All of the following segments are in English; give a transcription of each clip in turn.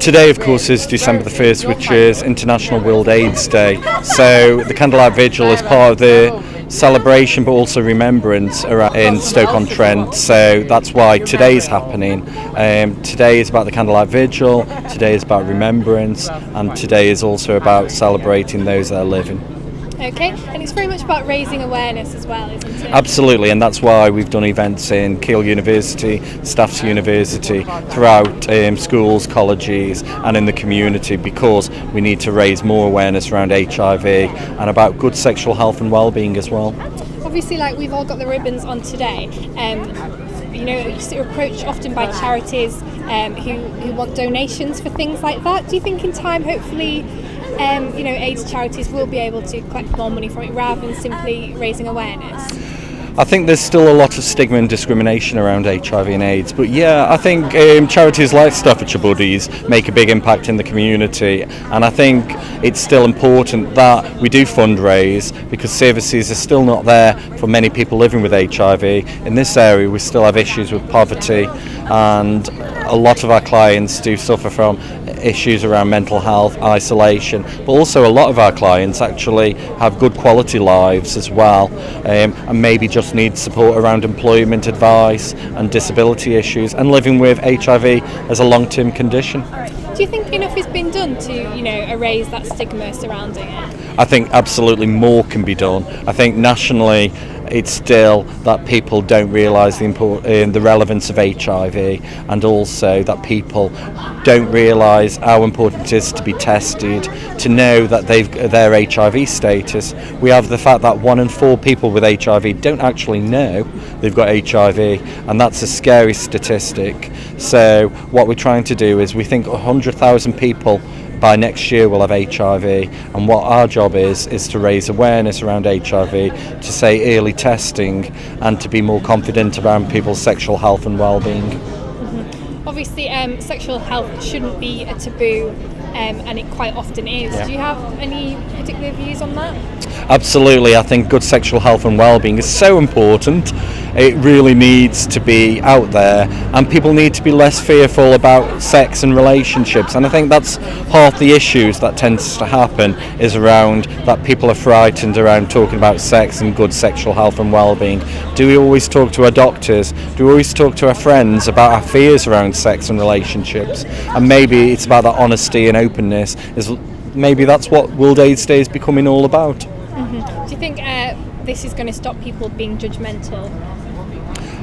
Today, of course, is December the 1st, which is International World AIDS Day. So the Candlelight Vigil is part of the celebration but also remembrance in Stoke-on-Trent. So that's why today's happening. Today is about the Candlelight Vigil, today is about remembrance, and today is also about celebrating those that are living. Okay, and it's very much about raising awareness as well, isn't it? Absolutely, and that's why we've done events in Keele University, Staffs University, throughout schools, colleges and in the community, because we need to raise more awareness around HIV and about good sexual health and well-being as well. Obviously, like, we've all got the ribbons on today. You know, you're approached often by charities who want donations for things like that. Do you think in time, hopefully, AIDS charities will be able to collect more money from it rather than simply raising awareness? I think there's still a lot of stigma and discrimination around HIV and AIDS, but yeah, I think charities like Staffordshire Buddies make a big impact in the community, and I think it's still important that we do fundraise, because services are still not there for many people living with HIV. In this area we still have issues with poverty, and a lot of our clients do suffer from issues around mental health, isolation, but also a lot of our clients actually have good quality lives as well, and maybe just need support around employment advice and disability issues and living with HIV as a long-term condition. Do you think enough has been done to, erase that stigma surrounding it? I think absolutely more can be done. I think nationally it's still that people don't realise the relevance of HIV, and also that people don't realise how important it is to be tested, to know that their HIV status. We have the fact that 1 in 4 people with HIV don't actually know they've got HIV, and that's a scary statistic. So what we're trying to do is, we think 100,000 people by next year we'll have HIV, and what our job is to raise awareness around HIV, to say early testing, and to be more confident around people's sexual health and well-being. Mm-hmm. Obviously, sexual health shouldn't be a taboo, and it quite often is. Yeah. Do you have any particular views on that? Absolutely, I think good sexual health and well-being is so important. It really needs to be out there, and people need to be less fearful about sex and relationships, and I think that's half the issues that tends to happen, is around that people are frightened around talking about sex and good sexual health and well-being. Do we always talk to our doctors? Do we always talk to our friends about our fears around sex and relationships? And maybe it's about that honesty and openness. Maybe that's what World AIDS Day is becoming all about. Mm-hmm. Do you think this is going to stop people being judgmental?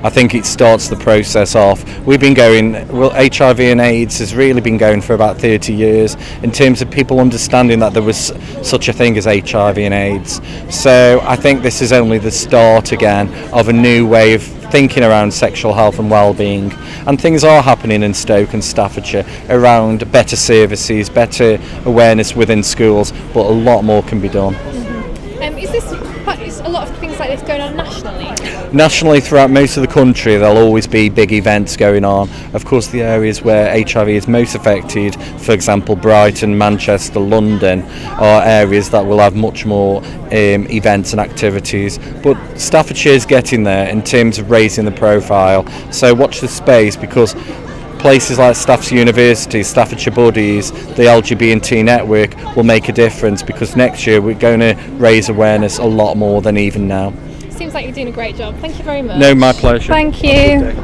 I think it starts the process off. We've been going, HIV and AIDS has really been going for about 30 years in terms of people understanding that there was such a thing as HIV and AIDS. So I think this is only the start again of a new way of thinking around sexual health and well-being, and things are happening in Stoke and Staffordshire around better services, better awareness within schools, but a lot more can be done. Mm-hmm. Is a lot of things like this going on nationally? Nationally, throughout most of the country, there'll always be big events going on. Of course, the areas where HIV is most affected, for example Brighton, Manchester, London, are areas that will have much more events and activities, but Staffordshire is getting there in terms of raising the profile, so watch the space, because places like Staffs University, Staffordshire Buddies, the LGBT network will make a difference, because next year we're going to raise awareness a lot more than even now. Seems like you're doing a great job. Thank you very much. No, my pleasure. Thank you.